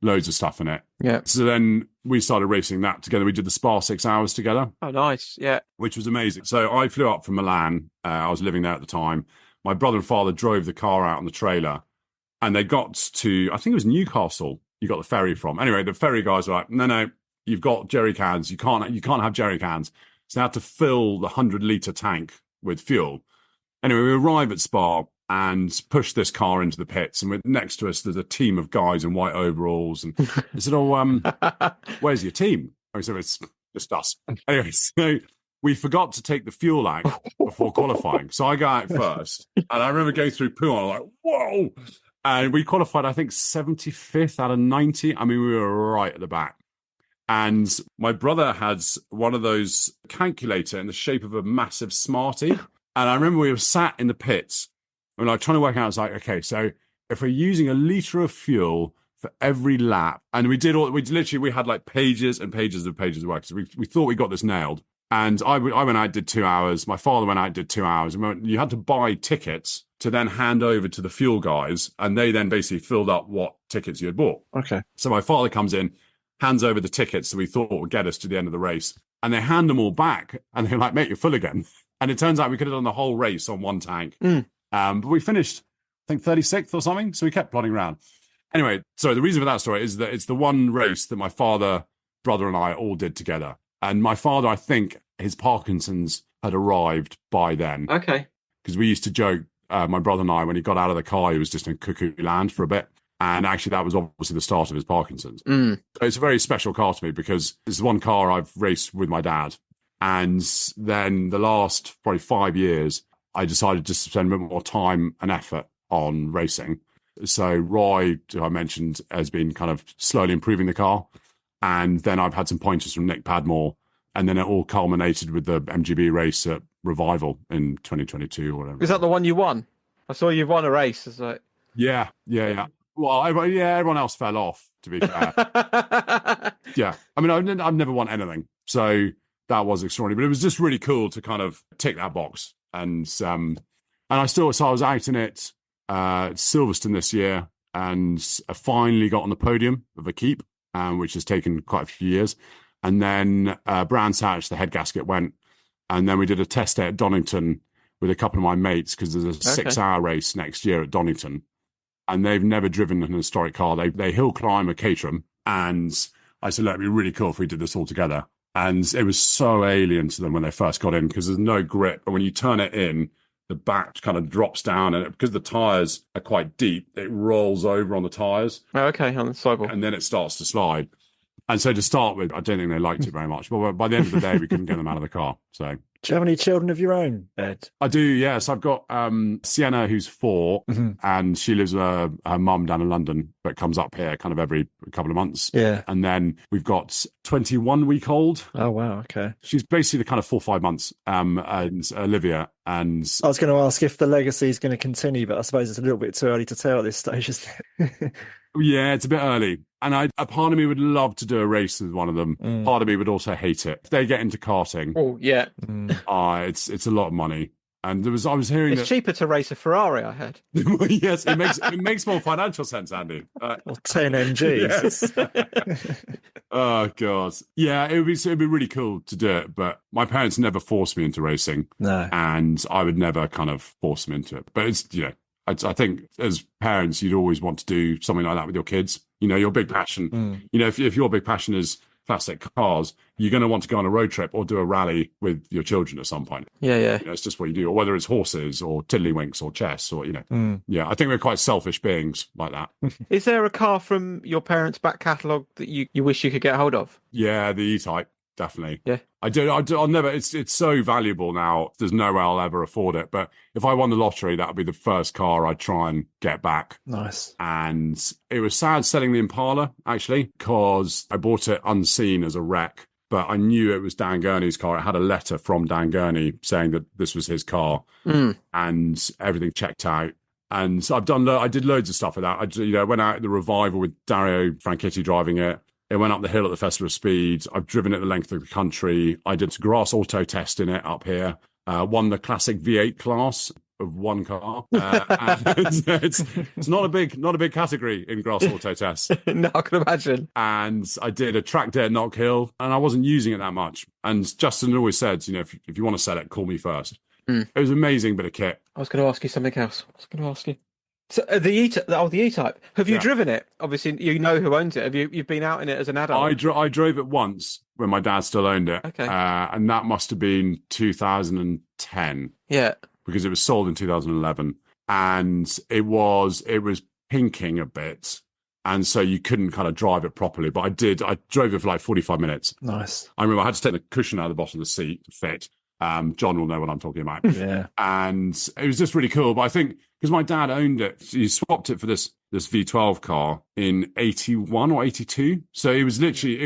loads of stuff in it. Yeah. So then we started racing that together. We did the Spa 6 hours together. Oh, nice. Yeah. Which was amazing. So I flew up from Milan. I was living there at the time. My brother and father drove the car out on the trailer and they got to, I think it was Newcastle you got the ferry from. Anyway, the ferry guys were like, no, you've got jerry cans. You can't have jerry cans. So they had to fill the 100-litre tank with fuel. Anyway, we arrive at Spa and push this car into the pits. And next to us, there's a team of guys in white overalls. And they said, where's your team? I said, it's just us. Anyway, so we forgot to take the fuel out before qualifying. So I go out first. And I remember going through Pouhon, like, whoa. And we qualified, I think, 75th out of 90. I mean, we were right at the back. And my brother had one of those calculator in the shape of a massive Smartie. And I remember we were sat in the pits and like trying to work out, I was like, okay, so if we're using a litre of fuel for every lap, and we had like pages and pages of work. So we thought we got this nailed. And I went out, did 2 hours. My father went out, did 2 hours. And you had to buy tickets to then hand over to the fuel guys. And they then basically filled up what tickets you had bought. Okay. So my father comes in, hands over the tickets that we thought would get us to the end of the race. And they hand them all back. And they're like, mate, you're full again. And it turns out we could have done the whole race on one tank. But we finished, I think, 36th or something. So we kept plodding around. Anyway, so the reason for that story is that it's the one race that my father, brother, and I all did together. And my father, I think his Parkinson's had arrived by then. Okay. Because we used to joke, my brother and I, when he got out of the car, he was just in cuckoo land for a bit. And actually, that was obviously the start of his Parkinson's. So it's a very special car to me because it's the one car I've raced with my dad. And then the last probably 5 years, I decided to spend a bit more time and effort on racing. So Roy, who I mentioned, has been kind of slowly improving the car. And then I've had some pointers from Nick Padmore. And then it all culminated with the MGB race at Revival in 2022 or whatever. Is that the one you won? I saw you won a race. It's like... Yeah. Well, everyone else fell off, to be fair. Yeah. I mean, I've never won anything. So that was extraordinary. But it was just really cool to kind of tick that box. And I was out in it at Silverstone this year and I finally got on the podium of a keep, which has taken quite a few years. And then Brands Hatch, the head gasket went. And then we did a test day at Donington with a couple of my mates because there's a 6-hour race next year at Donington. And they've never driven an historic car. They hill climb a Caterham. And I said, look, it'd be really cool if we did this all together. And it was so alien to them when they first got in because there's no grip. But when you turn it in, the back kind of drops down. And because the tyres are quite deep, it rolls over on the tyres. Oh, okay, on the sidewall. And then it starts to slide. And so to start with, I don't think they liked it very much. But by the end of the day, we couldn't get them out of the car. So, do you have any children of your own, Ed? I do, yes. I've got Sienna, who's 4, and she lives with her mum down in London, but comes up here kind of every couple of months. Yeah. And then we've got 21-week-old. Oh, wow. Okay. She's basically kind of 4 or 5 months, and Olivia. And I was going to ask if the legacy is going to continue, but I suppose it's a little bit too early to tell at this stage, isn't it? Yeah, it's a bit early. And a part of me would love to do a race with one of them. Part of me would also hate it. If they get into karting, oh yeah, it's a lot of money. And I was hearing It's cheaper to race a Ferrari, I heard. Yes, it makes more financial sense, Andy. Or 10 MGs. Yes. Oh God, yeah, it'd be really cool to do it, but my parents never forced me into racing, No. and I would never kind of force them into it. But it's I think as parents, you'd always want to do something like that with your kids. Your big passion. If your big passion is classic cars, you're going to want to go on a road trip or do a rally with your children at some point. Yeah. It's just what you do, or whether it's horses or tiddlywinks or chess or, Yeah, I think we're quite selfish beings like that. Is there a car from your parents' back catalogue that you wish you could get hold of? Yeah, the E-Type, definitely. Yeah. I'll never, it's so valuable now. There's no way I'll ever afford it. But if I won the lottery, that would be the first car I'd try and get back. Nice. And it was sad selling the Impala, actually, because I bought it unseen as a wreck. But I knew it was Dan Gurney's car. It had a letter from Dan Gurney saying that this was his car, and everything checked out. And so I did loads of stuff with that. I went out at the Revival with Dario Franchitti driving it. It went up the hill at the Festival of Speed. I've driven it the length of the country. I did a grass auto test in it up here. Won the classic V8 class of one car. And it's not a big category in grass auto tests. No, I can imagine. And I did a track day at Knock Hill, and I wasn't using it that much. And Justin always said, if you want to sell it, call me first. It was an amazing bit of kit. I was going to ask you something else. So the E-Type. Have you driven it? Obviously, you know who owns it. You've been out in it as an adult? I drove it once when my dad still owned it. Okay. And that must have been 2010. Yeah. Because it was sold in 2011. And it was pinking a bit. And so you couldn't kind of drive it properly. But I drove it for like 45 minutes. Nice. I remember I had to take the cushion out of the bottom of the seat to fit. John will know what I'm talking about. Yeah. And it was just really cool. But I think because my dad owned it, he swapped it for this V12 car in 81 or 82. So it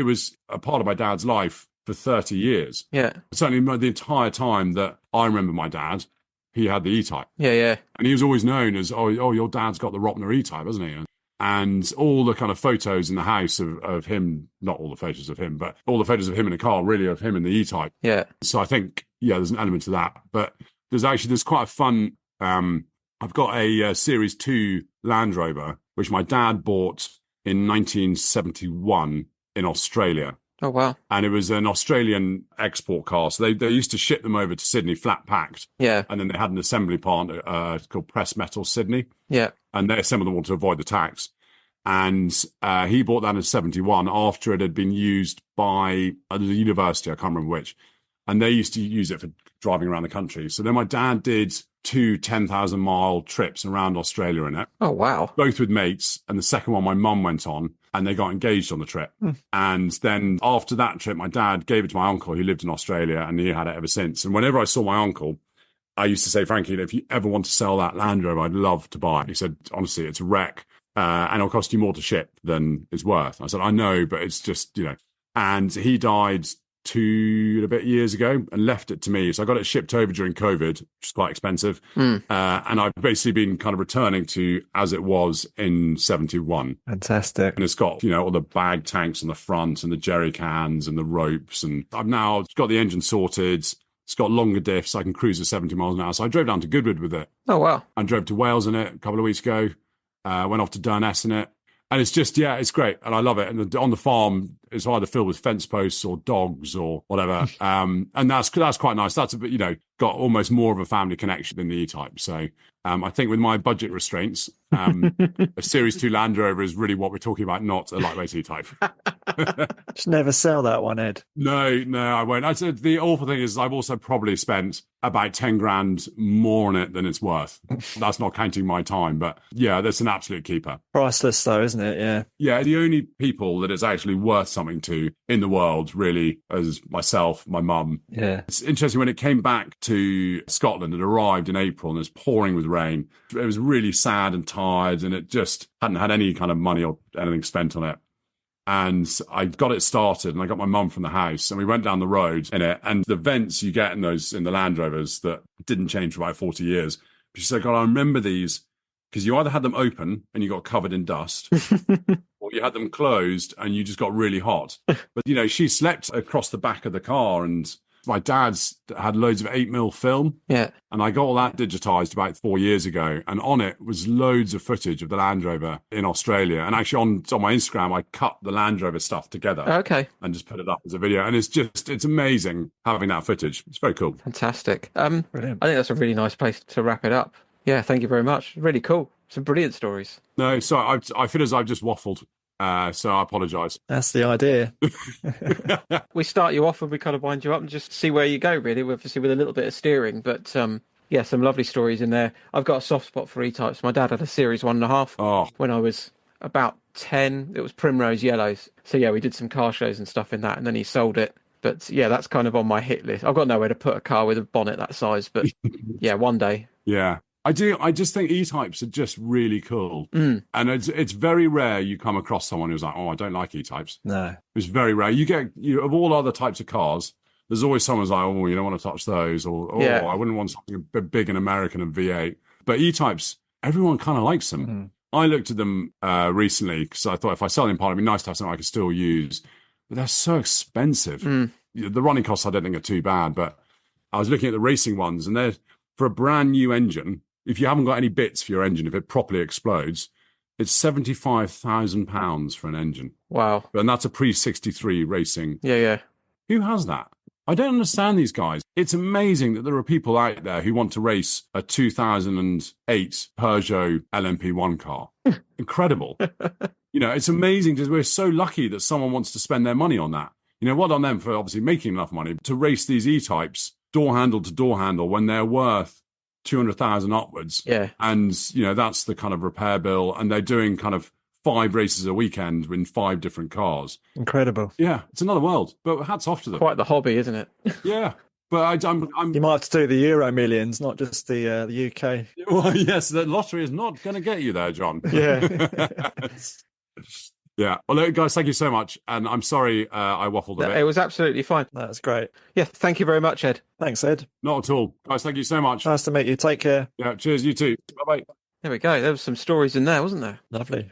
was a part of my dad's life for 30 years. Yeah. Certainly the entire time that I remember my dad, he had the E-Type. Yeah. And he was always known as, oh, your dad's got the Ropner E-Type, hasn't he? And all the kind of photos in the house of him, not all the photos of him, but all the photos of him in a car, really of him in the E-Type. Yeah. So I think, there's an element to that. But there's quite a fun, I've got a Series 2 Land Rover, which my dad bought in 1971 in Australia. Oh, wow. And it was an Australian export car. So they used to ship them over to Sydney flat packed. Yeah. And then they had an assembly plant called Press Metal Sydney. Yeah. And they assembled them all to avoid the tax. And he bought that in 71 after it had been used by the university, I can't remember which. And they used to use it for driving around the country. So then my dad did 2 10,000-mile trips around Australia in it. Oh, wow. Both with mates. And the second one, my mum went on, and they got engaged on the trip. And then after that trip, my dad gave it to my uncle who lived in Australia, and he had it ever since. And whenever I saw my uncle, I used to say, Frankie, if you ever want to sell that Land Rover, I'd love to buy it. He said, honestly, it's a wreck. And it'll cost you more to ship than it's worth. I said, I know, but it's just, And he died 2 and a bit years ago and left it to me. So I got it shipped over during COVID, which is quite expensive. And I've basically been kind of returning to as it was in 71. Fantastic. And it's got, all the bag tanks on the front and the jerry cans and the ropes. And I've now got the engine sorted. It's got longer diffs. I can cruise at 70 miles an hour. So I drove down to Goodwood with it. Oh, wow. I drove to Wales in it a couple of weeks ago. Went off to Durness in it. And it's just, it's great. And I love it. And on the farm, it's either filled with fence posts or dogs or whatever. And that's quite nice. That's a bit, got almost more of a family connection than the E-Type. So I think with my budget restraints, a Series 2 Land Rover is really what we're talking about, not a lightweight E-Type. Just never sell that one, Ed. No, I won't. I said the awful thing is I've also probably spent about 10 grand more on it than it's worth. That's not counting my time, but that's an absolute keeper. Priceless though, isn't it? Yeah. Yeah, the only people that it's actually worth something to in the world, really, is myself, my mum. Yeah. It's interesting, when it came back to Scotland, it arrived in April and it was pouring with rain. It was really sad and tired, and it just hadn't had any kind of money or anything spent on it. And I got it started, and I got my mum from the house, and we went down the road in it. And the vents you get in the Land Rovers that didn't change for about 40 years. She said, God, I remember these because you either had them open and you got covered in dust, or you had them closed and you just got really hot. But, she slept across the back of the car, and my dad's had loads of 8mm film. Yeah. And I got all that digitized about 4 years ago. And on it was loads of footage of the Land Rover in Australia. And actually on my Instagram, I cut the Land Rover stuff together. Okay. And just put it up as a video. And it's amazing having that footage. It's very cool. Fantastic. Brilliant. I think that's a really nice place to wrap it up. Yeah, thank you very much. Really cool. Some brilliant stories. No, so I feel as I've just waffled. So I apologise. That's the idea. We start you off and we kind of wind you up and just see where you go, really, obviously with a little bit of steering. But yeah, some lovely stories in there. I've got a soft spot for E-types. My dad had a Series 1.5 when I was about 10. It was Primrose Yellows. So yeah, we did some car shows and stuff in that, and then he sold it. But yeah, that's kind of on my hit list. I've got nowhere to put a car with a bonnet that size, but yeah, one day. Yeah. I do. I just think E-types are just really cool. And it's very rare you come across someone who's like, oh, I don't like E-types. No. It's very rare. Of all other types of cars, there's always someone who's like, oh, you don't want to touch those. Or, oh, I wouldn't want something big and American and V8. But E-types, everyone kind of likes them. I looked at them recently because I thought if I sell them in part, it'd be nice to have something I could still use. But they're so expensive. The running costs I don't think are too bad. But I was looking at the racing ones, and they're for a brand new engine. If you haven't got any bits for your engine, if it properly explodes, it's £75,000 for an engine. Wow. And that's a pre-63 racing. Yeah. Who has that? I don't understand these guys. It's amazing that there are people out there who want to race a 2008 Peugeot LMP1 car. Incredible. It's amazing because we're so lucky that someone wants to spend their money on that. Well on them for obviously making enough money to race these E-types door handle to door handle when they're worth 200,000 upwards. Yeah. And, that's the kind of repair bill. And they're doing kind of 5 races a weekend in 5 different cars. Incredible. Yeah. It's another world, but hats off to them. Quite the hobby, isn't it? Yeah. But I'm You might have to do the Euro Millions, not just the UK. Well, yes, the lottery is not going to get you there, John. Yeah. Yeah. Well, look, guys, thank you so much. And I'm sorry I waffled a bit. It was absolutely fine. That's great. Yeah, thank you very much, Ed. Thanks, Ed. Not at all. Guys, thank you so much. Nice to meet you. Take care. Yeah, cheers, you too. Bye-bye. There we go. There was some stories in there, wasn't there? Lovely.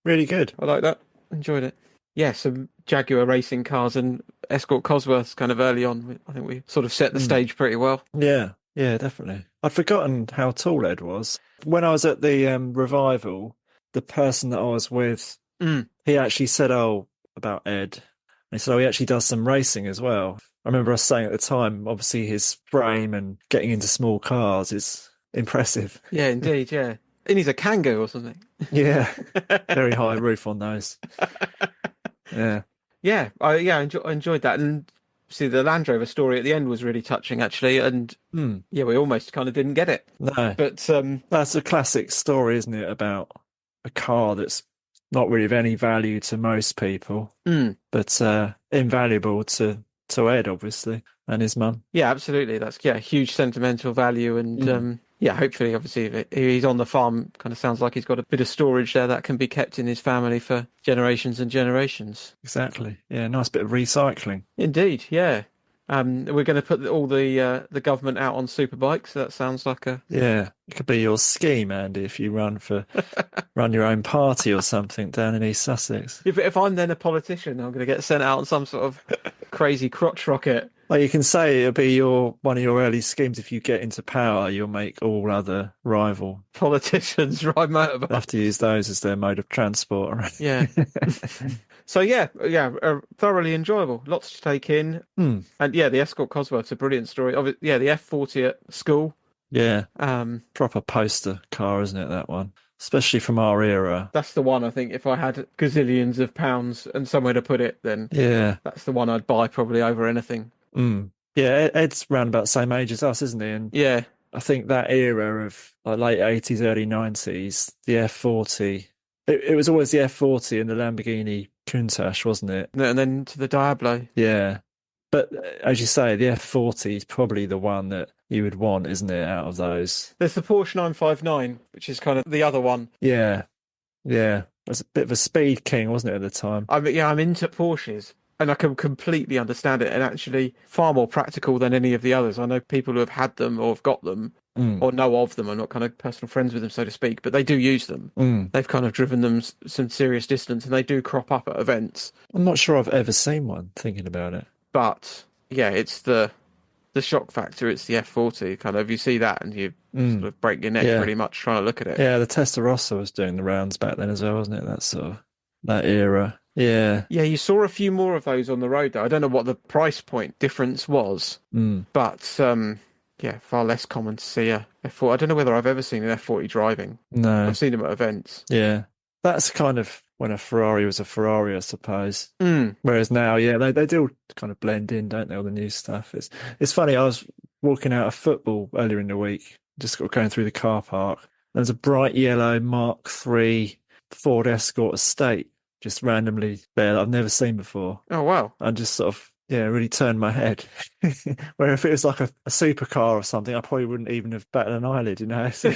Really good. I like that. Enjoyed it. Yeah, some Jaguar racing cars and Escort Cosworths kind of early on. I think we sort of set the stage pretty well. Yeah, definitely. I'd forgotten how tall Ed was. When I was at the revival, the person that I was with, he actually said, about Ed. And he said, he actually does some racing as well. I remember us saying at the time, obviously his frame and getting into small cars is impressive. Yeah, indeed, yeah. And he's a Kangoo or something. Yeah, very high roof on those. Yeah. Yeah, I enjoyed that. And see, the Land Rover story at the end was really touching, actually. And yeah, we almost kind of didn't get it. No. But that's a classic story, isn't it, about a car that's not really of any value to most people, but invaluable to Ed, obviously, and his mum. Yeah, absolutely. That's huge sentimental value. And yeah, hopefully, obviously, if he's on the farm, kind of sounds like he's got a bit of storage there that can be kept in his family for generations and generations. Exactly. Yeah, nice bit of recycling. Indeed, yeah. We're going to put all the government out on superbikes. So that sounds like a... Yeah, it could be your scheme, Andy, if you run your own party or something down in East Sussex. If I'm then a politician, I'm going to get sent out on some sort of crazy crotch rocket. Well, you can say it'll be one of your early schemes. If you get into power, you'll make all other rival politicians ride motorbikes. Have to use those as their mode of transport. Yeah. So yeah, thoroughly enjoyable. Lots to take in. And yeah, the Escort Cosworth's a brilliant story. Yeah, the F40 at school. Yeah. Proper poster car, isn't it, that one? Especially from our era. That's the one, I think, if I had gazillions of pounds and somewhere to put it, then that's the one I'd buy probably over anything. Yeah, Ed's around about the same age as us, isn't he? And yeah, I think that era of late 80s, early 90s, the F40, it was always the F40 and the Lamborghini Countach, wasn't it? And then to the Diablo. Yeah. But as you say, the F40 is probably the one that you would want, isn't it, out of those? There's the Porsche 959, which is kind of the other one. Yeah. Yeah. It was a bit of a speed king, wasn't it, at the time? I'm into Porsches. And I can completely understand it, and actually far more practical than any of the others. I know people who have had them or have got them or know of them. I'm not kind of personal friends with them, so to speak, but they do use them. They've kind of driven them some serious distance, and they do crop up at events. I'm not sure I've ever seen one, thinking about it. But yeah, it's the shock factor. It's the F40 kind of. You see that and you sort of break your neck pretty much trying to look at it. Yeah, the Testarossa was doing the rounds back then as well, wasn't it? That sort of that era. Yeah. Yeah, you saw a few more of those on the road though. I don't know what the price point difference was, but yeah, far less common to see a F40. I don't know whether I've ever seen an F40 driving. No. I've seen them at events. Yeah. That's kind of when a Ferrari was a Ferrari, I suppose. Mm. Whereas now, yeah, they do kind of blend in, don't they, all the new stuff. It's funny, I was walking out of football earlier in the week, just going through the car park. There's a bright yellow Mark III Ford Escort Estate just randomly there that I've never seen before. Oh, wow. And just sort of, yeah, really turned my head. Where if it was like a supercar or something, I probably wouldn't even have batted an eyelid, you know. So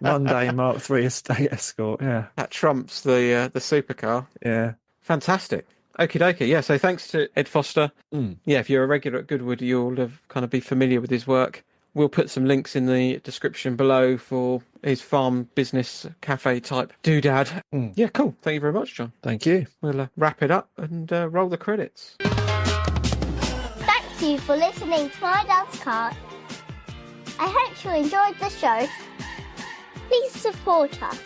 Monday Mark III Estate Escort, yeah. That trumps the supercar. Yeah. Fantastic. Okie dokie. Yeah, so thanks to Ed Foster. Yeah, if you're a regular at Goodwood, you'll have kind of be familiar with his work. We'll put some links in the description below for his farm business cafe type doodad. Yeah, cool. Thank you very much, John. Thank you. We'll wrap it up and roll the credits. Thank you for listening to My Dad's Car. I hope you enjoyed the show. Please support us.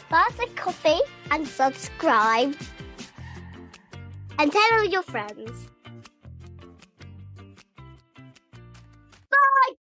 Buy us a coffee and subscribe. And tell all your friends.